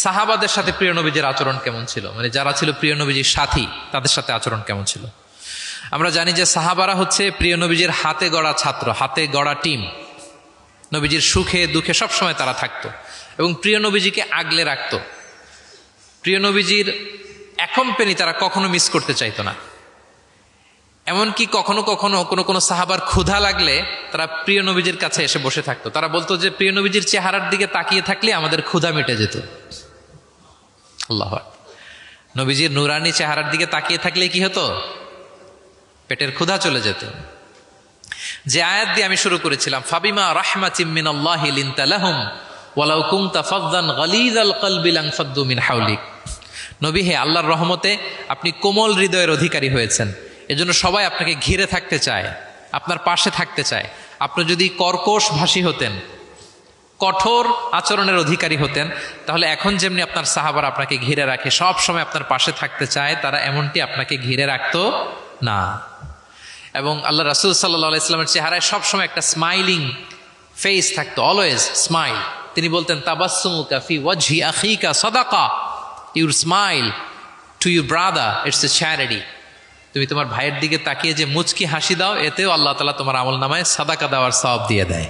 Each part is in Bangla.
সাহাবাদের সাথে প্রিয় নবীজির আচরণ কেমন ছিল, মানে যারা ছিল প্রিয় নবীজির সাথী তাদের সাথে আচরণ কেমন ছিল? আমরা জানি যে সাহাবারা হচ্ছে প্রিয় নবীজির হাতে গড়া ছাত্র, হাতে গড়া টিম। নবীজির সুখে দুঃখে সবসময় তারা থাকতো এবং প্রিয় নবীজিকে আগলে রাখতো। প্রিয় নবীজির অ্যাকম্পেনি তারা কখনো মিস করতে চাইতো না। এমনকি কখনো কখনো কোনো সাহাবার ক্ষুধা লাগলে তারা প্রিয় নবীজির কাছে এসে বসে থাকতো। তারা বলতো যে প্রিয় নবীজির চেহারার দিকে তাকিয়ে থাকলে আমাদের ক্ষুধা মিটে যেত। আল্লাহ, নবীজির নুরানি চেহারার দিকে তাকিয়ে থাকলে কি হতো? পেটের ক্ষুধা চলে যেত। যে আয়াত দিয়ে আমি শুরু করেছিলাম, ফাবিমা রাহমাতিম মিনাল্লাহি লিনতা লাহুম ওয়ালাউ কুনতা ফাযযান গালিযাল কলবি লানফাদ্দু মিন হাওলিক। নবী হে, আল্লাহর রহমতে আপনি কোমল হৃদয়ের অধিকারী হয়েছেন, এজন্য সবাই আপনাকে ঘিরে থাকতে চায়, আপনার পাশে থাকতে চায়। আপনি যদি কর্কশ ভাষী হতেন, কঠোর আচরণের অধিকারী হতেন, তাহলে এখন যেমনি আপনার সাহাবারা আপনাকে ঘিরে রাখে, সব সময় আপনার পাশে থাকতে চায়, তারা এমনটি আপনাকে ঘিরে রাখতো না। এবং আল্লাহ রাসূল সাল্লাল্লাহু আলাইহি ওয়াসাল্লামের চেহারায় সবসময় একটা স্মাইলিং ফেস থাকতো, অলওয়েজ স্মাইল। তিনি বলতেন, তাবাসসুমুকা ফি ওয়াজহি আখিকা সাদাকা, your smile to your brother it's a charity. তুমি তোমার ভাইয়ের দিকে তাকিয়ে যে মুচকি হাসি দাও, এতেও আল্লাহ তাআলা তোমার আমল নামায় সাদাকা দেওয়ার সওয়াব দিয়ে দেয়।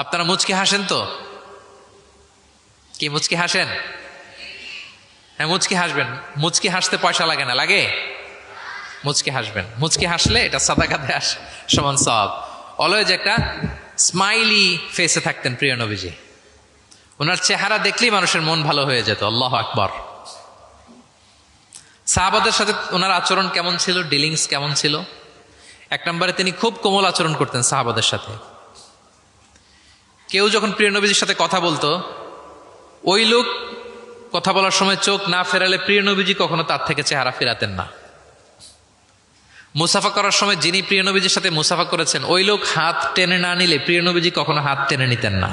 আপনারা মুচকি হাসেন তো? কি মুচকি হাসেন? হ্যাঁ, মুচকি হাসবেন। মুচকি হাসতে পয়সা লাগে না, লাগে? মুচকি হাসবেন। মুচকি হাসলে এটা সাদাকা দেওয়ার সমান সওয়াব। অলওয়েজ একটা স্মাইলি ফেসে থাকতেন প্রিয় নবীজি। ওনার চেহারা দেখলেই মানুষের মন ভালো হয়ে যেত। আল্লাহু আকবার। সাহাবাদের সাথে ওনার আচরণ কেমন ছিল, ডিলিংস কেমন ছিল? এক নম্বরে তিনি খুব কোমল আচরণ করতেন সাহাবাদের সাথে। কেউ যখন প্রিয় নবীজির সাথে কথা বলতো, ওই লোক কথা বলার সময় চোখ না ফেরালে প্রিয় নবীজি কখনো তার থেকে চেহারা ফেরাতেন না। মুসাফা করার সময় যিনি প্রিয় নবীজির সাথে মুসাফা করেছেন, ওই লোক হাত টেনে না নিলে প্রিয় নবীজি কখনো হাত টেনে নিতেন না।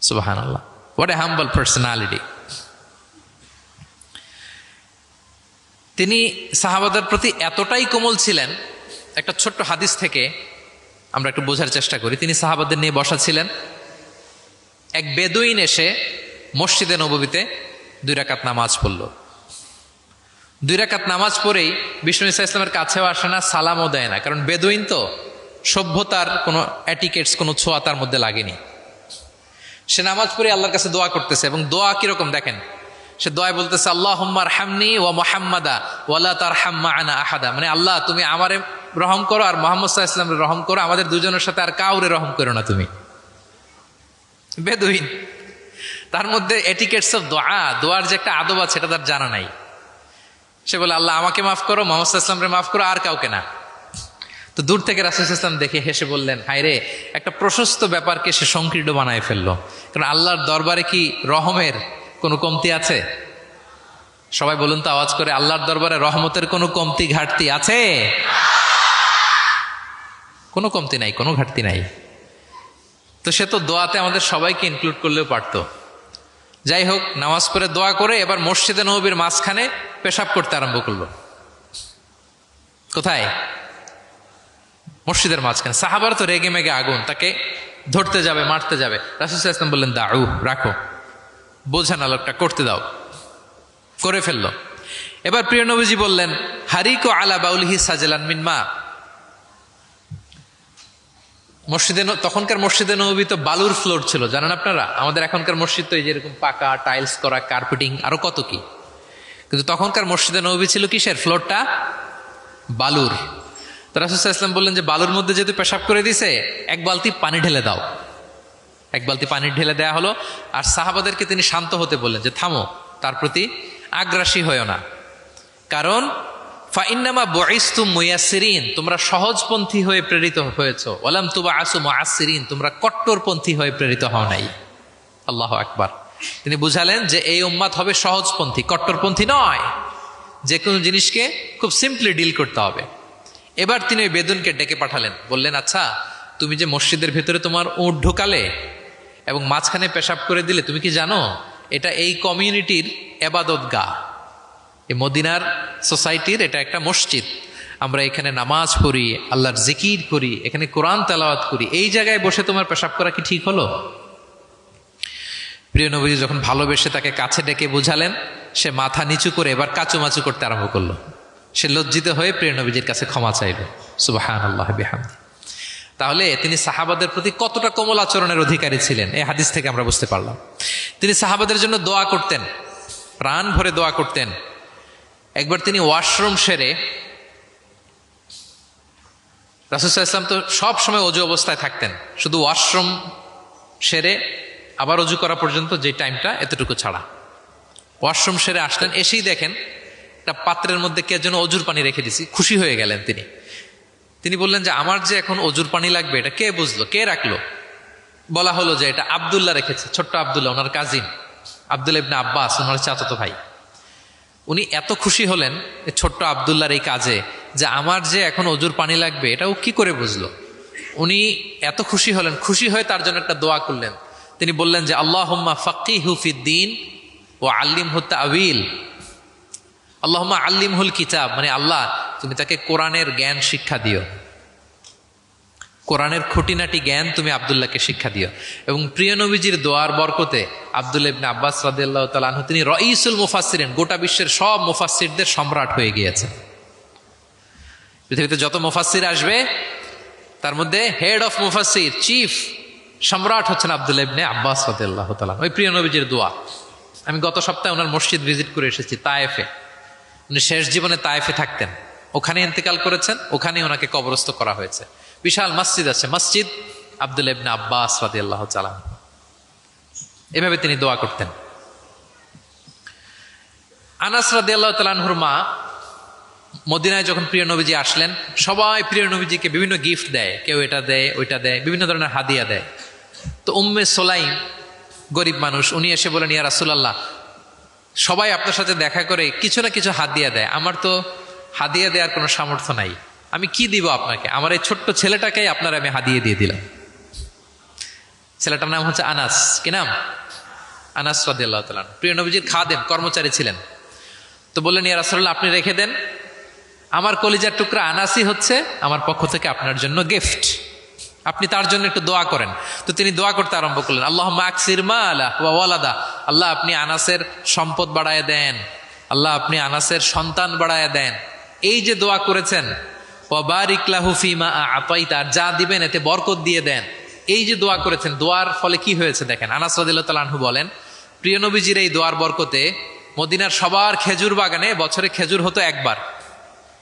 সুবহানাল্লাহ, হোয়াট এ হাম্বল পার্সোনালিটি। তিনি সাহাবাদের প্রতি এতটাই কোমল ছিলেন, একটা ছোট্ট হাদিস থেকে আমরা একটু বোঝার চেষ্টা করি। তিনি সাহাবাদের নিয়ে বসা ছিলেন, এক বেদুইন এসে মসজিদে নববীতে 2 রাকাত নামাজ পড়ল। 2 রাকাত নামাজ পড়েই বিষ্ণু ইসা ইসলামের কাছেও আসে না, সালামও দেয় না, কারণ বেদুইন তো, সভ্যতার কোনো অ্যাটিকেটস, কোনো ছোঁয়া তার মধ্যে লাগেনি। সে নামাজ পড়ে আল্লাহর কাছে দোয়া করতেছে, এবং দোয়া কিরকম দেখেন, সে দোয়ায় বলতেছে, আল্লাহুম্মা আরহামনি ওয়া মুহাম্মাদা ওয়ালা তারহাম মা'ানা আহাদা, মানে আল্লাহ তুমি আমারে রহম করো আর মুহাম্মদ সাল্লাল্লাহু আলাইহি ওয়াসাল্লামকে রহম করো, আমাদের দুজনের সাথে আর কাউরে রহম করো না তুমি। বেদুইন, তার মধ্যে এটিকেটস অফ দোয়া, দোয়ার যে একটা আদব আছে, এটা তার জানা নাই। সে বলে, আল্লাহ আমাকে মাফ করো, মুহাম্মদ সাল্লাল্লাহু আলাইহি ওয়াসাল্লামকে মাফ করো, আর কাউকে না। তো দূর থেকে রাসূল সাল্লাল্লাহু আলাইহি ওয়াসাল্লাম দেখে হেসে বললেন, হায়রে, একটা প্রশস্ত ব্যাপারকে সে সংকীর্ণ বানায় ফেললো। কারণ আল্লাহর দরবারে কি রহমের কোনো কমতি আছে? সবাই বলুন তো আওয়াজ করে, আল্লাহর দরবারে রহমতের কোনো কমতি ঘাটতি আছে? কোনো কমতি নাই, কোনো ঘাটতি নাই। তো সে তো দোয়াতে আমাদের সবাইকে ইনক্লুড করলেও পারতো। যাই হোক, নামাজ পড়ে দোয়া করে এবার মসজিদে নববীর মাঝখানে পেশাব করতে আরম্ভ করলো। কোথায়? মসজিদের মাঝখানে। সাহাবার তো রেগে মেগে আগুন, তাকে ধরতে যাবে, মারতে যাবে। রাসূল সাল্লাল্লাহু আলাইহি ওয়াসাল্লাম বললেন, দাউ, রাখো, বোঝা না লোকটা, করতে দাও। করে ফেললো। এবার প্রিয় নবীজি বললেন, হারিকো আলা বাউলিহি সাজলান মিন মা। মসজিদে, তখনকার মসজিদে নববী তো বালুর ফ্লোর ছিল, জানেন আপনারা? আমাদের এখনকার মসজিদ তো এই যেরকম পাকা, টাইলস করা, কার্পেটিং, আরো কত কি। কিন্তু তখনকার মসজিদে নববী ছিল কিসের? ফ্লোরটা বালুর। তো রাসূল সাল্লাল্লাহু আলাইহি ওয়াসাল্লাম বললেন যে, বালুর মধ্যে যেহেতু পেশাব করে দিছে, 1 বালতি পানি ঢেলে দাও। 1 বালতি পানি ঢেলে দেয়া হলো। আর সাহাবাদেরকে তিনি শান্ত হতে বললেন যে, থামো, তার প্রতি আগ্রাসী হয়েও না, কারণ ফাইন্নামা বুইসতুম মুয়াসসিরিন, তোমরা সহজপন্থী হয়ে প্রেরিত হয়েছো। ওয়ালাম তুবআসু মুআসসিরিন, তোমরা কট্টরপন্থী হয়ে প্রেরিত হও নাই। আল্লাহু আকবার। তিনি বুঝালেন যে এই উম্মাত হবে সহজপন্থী, কট্টরপন্থী নয়। যে কোনো জিনিসকে খুব সিম্পলি ডিল করতে হবে। এবার তিনি ওই বেদুনকে ডেকে পাঠালেন, বললেন, আচ্ছা, তুমি যে মসজিদের ভেতরে তোমার উট ঢোকালে এবং মাঝখানে পেশাব করে দিলে, তুমি কি জানো এটা এই কমিউনিটির ইবাদতগাহ, এই মদিনার সোসাইটির এটা একটা মসজিদ। আমরা এখানে নামাজ পড়ি, আল্লাহর জিকির করি, এখানে কোরআন তেলাওয়াত করি। এই জায়গায় বসে তোমার পেশাব করা কি ঠিক হলো? প্রিয় নবীজি যখন ভালোবেসে তাকে কাছে ডেকে বুঝালেন, সে মাথা নিচু করে এবার কাচুমাচু করতে আরম্ভ করলো। সে লজ্জিত হয়ে প্রিয় নবীজির কাছে ক্ষমা চাইল। সুবহানাল্লাহ বিহামদি। তাহলে তিনি সাহাবাদের প্রতি কতটা কোমল আচরণের অধিকারী ছিলেন, এই হাদিস থেকে আমরা বুঝতে পারলাম। তিনি সাহাবাদের জন্য দোয়া করতেন, প্রাণ ভরে দোয়া করতেন। একবার তিনি ওয়াশরুম সেরে, রাসূল সাল্লাল্লাহু আলাইহি ওয়াসাল্লাম তো সব সময় অজু অবস্থায় থাকতেন, শুধু ওয়াশরুম সেরে আবার অজু করা পর্যন্ত যে টাইমটা এতটুকু ছাড়া। ওয়াশরুম সেরে আসলেন, এসেই দেখেন একটা পাত্রের মধ্যে কে যেন অজুর পানি রেখে দিছি। খুশি হয়ে গেলেন তিনি বললেন যে আমার যে এখন অজুর পানি লাগবে এটা কে বুঝলো, কে রাখলো? বলা হলো যে এটা আব্দুল্লাহ রেখেছে, ছোট্ট আব্দুল্লাহ, ওনার কাজিন আব্দুল্লাহ ইবনে আব্বাস, ওনার চাচাতো ভাই। উনি এত খুশি হলেন এই ছোট্ট আব্দুল্লাহর এই কাজে, যে আমার যে এখন অজুর পানি লাগবে এটাও কি করে বুঝলো। উনি এত খুশি হলেন, খুশি হয়ে তার জন্য একটা দোয়া করলেন। তিনি বললেন যে আল্লাহুম্মা ফাক্কিহু ফিদ্দীন ওয়া আল্লিমহু তা'ওয়িল। আল্লাহুম্মা আল্লিমহুল কিতাব, মানে আল্লাহ তুমি তাকে কোরআনের জ্ঞান শিক্ষা দিও, কোরআনের খুঁটিনাটি জ্ঞান তুমি আব্দুল্লাহকে শিক্ষা দিও। এবং প্রিয় নবীজির দোয়ার বরকতে আব্দুল্লাহ ইবনে আব্বাস রাদিয়াল্লাহু তাআলা আনহু তিনি রাইসুল মুফাসসিরিন, গোটা বিশ্বের সব মুফাসসিরদের সম্রাট হয়ে গিয়েছেন। পৃথিবীতে যত মুফাসসির আসবে তার মধ্যে হেড অফ মুফাসসির, চিফ সম্রাট হচ্ছেন আব্দুল্লাহ ইবনে আব্বাস রাদিয়াল্লাহু তাআলা। ওই প্রিয় নবীজির দোয়া। আমি গত সপ্তাহে ওনার মসজিদ ভিজিট করে এসেছি, তায়েফে। উনি শেষ জীবনে তায়েফে থাকতেন, ওখানে ইন্তেকাল করেছেন, ওখানেই ওনাকে কবরস্থ করা হয়েছে। বিশাল মসজিদ আছে, মসজিদ আব্দুল্লাহ ইবনে আব্বাস রাদিয়াল্লাহু তাআলা। এভাবে তিনি দোয়া করতেন। আনাস রাদিয়াল্লাহু তাআলা আনহুর মা মদিনায় যখন প্রিয় নবীজি আসলেন, সবাই প্রিয় নবীজিকে বিভিন্ন গিফট দেয়, কেউ এটা দেয় ওইটা দেয়, বিভিন্ন ধরনের হাদিয়া দেয়। তো উম্মে সুলাইম গরিব মানুষ, উনি এসে বলেন ইয়া রাসূলুল্লাহ, সবাই আপনার সাথে দেখা করে কিছু না কিছু হাদিয়া দেয়, আমার তো হাদিয়া দেওয়ার কোনো সামর্থ্য নাই, আমি কি দিব আপনাকে? আমার এই ছোট্ট ছেলেটাকেই আপনার আমি হাদিয়ে দিয়ে দিলাম। ছেলেটার নাম হচ্ছে আনাস। কি নাম? আনাস রাদিয়াল্লাহু তাআলা। প্রিয় নবীজির খাদেম, কর্মচারী ছিলেন। তো বললেন ইয়া রাসূলুল্লাহ, আপনি রেখে দেন, আমার কলিজার টুকরা আনাসই হচ্ছে আমার পক্ষ থেকে আপনার জন্য গিফট, আপনি তার জন্য একটু দোয়া করেন। তো তিনি দোয়া করতে আরম্ভ করলেন, আল্লাহুম্মা আকসির মালা ওয়া ওয়ালাদা, আল্লাহ আপনি আনাসের সম্পদ বাড়ায় দেন, আল্লাহ আপনি আনাসের সন্তান বাড়ায় দেন। এই যে দোয়া করেছেন, ওয়া বারিক লাহু ফিমা আতাইতা, যা দিবেন এতে বরকত দিয়ে দেন, এই যে দোয়া করেছেন, দোয়ার ফলে কি হয়েছে দেখেন। আনাস রাদিয়াল্লাহু তাআলা আনহু বলেন, প্রিয় নবীজির এই দোয়ার বরকতে মদিনার সবার খেজুর বাগানে বছরে খেজুর হতো একবার,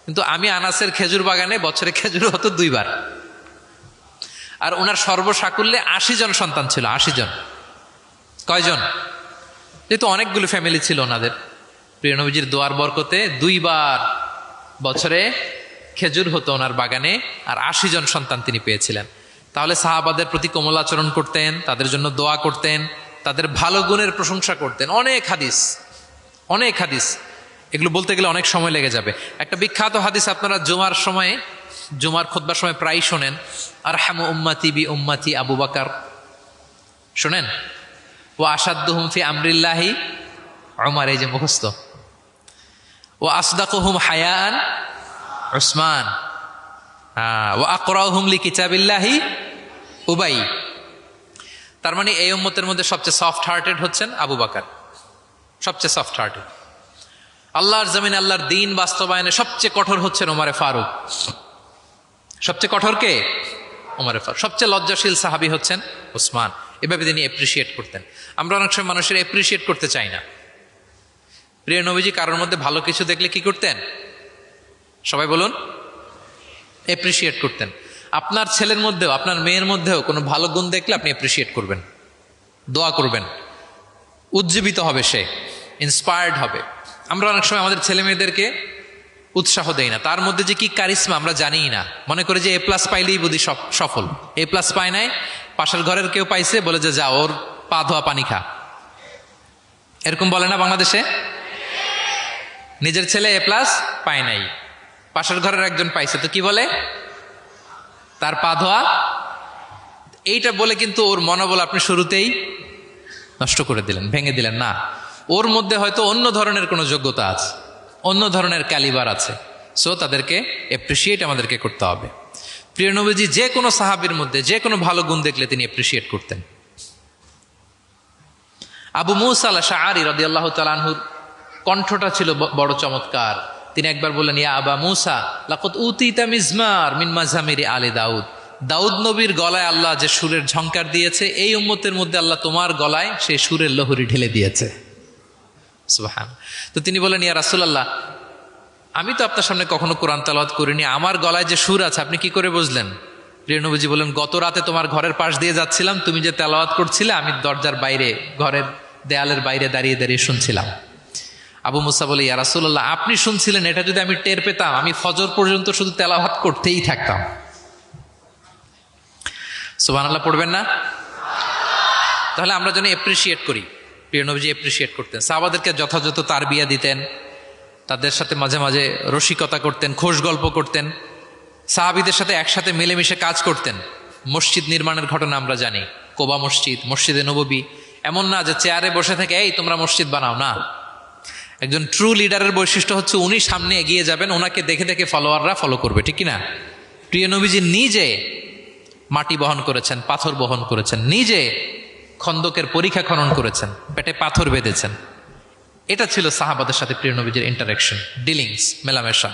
কিন্তু আমি আনাসের খেজুর বাগানে বছরে খেজুর হতো 2 বার। আর ওনার সর্বসাকুল্যে 80 জন সন্তান ছিল। 80 জন। কয়জন? যেহেতু অনেকগুলো ফ্যামিলি ছিল ওনাদের, প্রিয় নবীজির দোয়ার বরকতে 2 বার বছরে খেজুর হতো ওনার বাগানে, আর 80 জন সন্তান তিনি পেয়েছিলেন। তাহলে সাহাবাদের প্রতি কোমল আচরণ করতেন, তাদের জন্য দোয়া করতেন, তাদের ভালো গুণের প্রশংসা করতেন। অনেক হাদিস, অনেক হাদিস, এগুলো বলতে গেলে অনেক সময় লেগে যাবে। একটা বিখ্যাত হাদিস আপনারা জুমার সময়ে, জুমার খুতবার সময় প্রায় শোনেন, আরহামু উম্মতি বি উম্মতি আবু বকর, শোনেন? ও আসাদ্দুহুম ফি আমরিল্লাহি উমর, এই যে মুখস্থ। ও আসদাকুহুম হায়ান উসমান, ও আকরাউহুম লিকিতাবিল্লাহি উবাই। তার মানে এই উম্মতের মধ্যে সবচেয়ে সফট হার্টেড হচ্ছেন আবু বকর, সবচেয়ে সফট হার্টেড। আল্লাহর জমিনে আল্লাহর দ্বীন বাস্তবায়নে সবচেয়ে কঠোর হচ্ছেন ওমরে ফারুক। সবচেয়ে কঠোর কে? ওমরে ফারুক। সবচেয়ে লজ্জাশীল সাহাবী হচ্ছেন উসমান। এভাবে তিনি অ্যাপ্রিসিয়েট করতেন। আমরা অনেক সময় মানুষের অ্যাপ্রিসিয়েট করতে চাই না। প্রিয় নবীজি কারোর মধ্যে ভালো কিছু দেখলে কি করতেন? সবাই বলুন, অ্যাপ্রিসিয়েট করতেন। আপনার ছেলের মধ্যেও, আপনার মেয়ের মধ্যেও কোনো ভালো গুণ দেখলে আপনি অ্যাপ্রিসিয়েট করবেন, দোয়া করবেন, উজ্জীবিত হবে সে, ইন্সপায়ার্ড হবে। আমরা অনেক সময় আমাদের ছেলে মেয়েদেরকে উৎসাহ দেই না, তার মধ্যে যে কি কারিশমা আমরা জানিই না, মনে করি যে A+ পাইলেই বুঝি সফল। A+ পায় নাই, পাশের ঘরের কেউ পাইছে, বলে যে যা ওর পা ধোয়া পানি খা, এরকম বলে না বাংলাদেশে? নিজের ছেলে A+ পায় নাই, পাশের ঘরের একজন পাইছে, তো কি বলে? তার পা ধোয়া। এইটা বলে কিন্তু ওর মনোবল আপনি শুরুতেই নষ্ট করে দিলেন, ভেঙে দিলেন। না, ওর মধ্যে হয়তো অন্য ধরনের কোনো যোগ্যতা আছে, অন্য ধরনের ক্যালিবার আছে। সো তাদেরকে অ্যাপ্রিসিয়েট আমাদেরকে করতে হবে। প্রিয় নবীজি যে কোনো সাহাবীর মধ্যে যে কোনো ভালো গুণ দেখলে তিনি অ্যাপ্রিসিয়েট করতেন। আবু মুসা আল-আশআরী রাদিয়াল্লাহু তাআলা আনহুর কণ্ঠটা ছিল বড় চমৎকার। তিনি একবার বললেন, ইয়া আবা মুসা লাকাদ উতিতা মিজমার মিন মাজামিরি আলি দাউদ। দাউদ নবীর গলায় আল্লাহ যে সুরের ঝংকার দিয়েছে, এই উম্মতের মধ্যে আল্লাহ তোমার গলায় সেই সুরের লহরী ঢেলে দিয়েছে। সুবহান। তো তিনি বলেন, ইয়া রাসূলুল্লাহ, আমি তো আপনার সামনে কখনো কোরআন তেলাওয়াত করিনি, আমার গলায় যে সুর আছে আপনি কি করে বুঝলেন? প্রিয় নবীজি বলেন, গত রাতে তোমার ঘরের পাশ দিয়ে যাচ্ছিলাম, তুমি যে তেলাওয়াত করছিলে আমি দরজার বাইরে, ঘরের দেয়ালের বাইরে দাঁড়িয়ে দাঁড়িয়ে শুনছিলাম। আবু মুসা বলে, ইয়া রাসূলুল্লাহ, আপনি শুনছিলেন, এটা যদি আমি টের পেতাম আমি ফজর পর্যন্ত শুধু তেলাওয়াত করতেই থাকতাম। সুবহানাল্লাহ পড়বেন না? তাহলে আমরা যেন এপ্রিসিয়েট করি। প্রিয় নবীজি এপ্রিসিয়েট করতেন, সাহাবাদেরকে যথাযথ তারবিয়া দিতেন, তাদের সাথে মাঝে মাঝে রসিকতা করতেন, খোশ গল্প করতেন, সাহাবীদের সাথে একসাথে মিলেমিশে কাজ করতেন। মসজিদ নির্মাণের ঘটনা আমরা জানি, কোবা মসজিদ, মসজিদে নববী। এমন না যে চেয়ারে বসে থেকে এই তোমরা মসজিদ বানাও, না। একজন ট্রু লিডারের বৈশিষ্ট্য হচ্ছে উনি সামনে এগিয়ে যাবেন, ওনাকে দেখে দেখে ফলোয়াররা ফলো করবে, ঠিক কিনা? প্রিয় নবীজি নিজে মাটি বহন করেছেন, পাথর বহন করেছেন, নিজে খন্দকের পরীক্ষা খনন করেছেন, পেটে পাথর বেঁধেছেন। এটা ছিল সাহাবাদের সাথে প্রিয় নবীজির ইন্টারাকশন, ডিলিংস, মেলামেশা।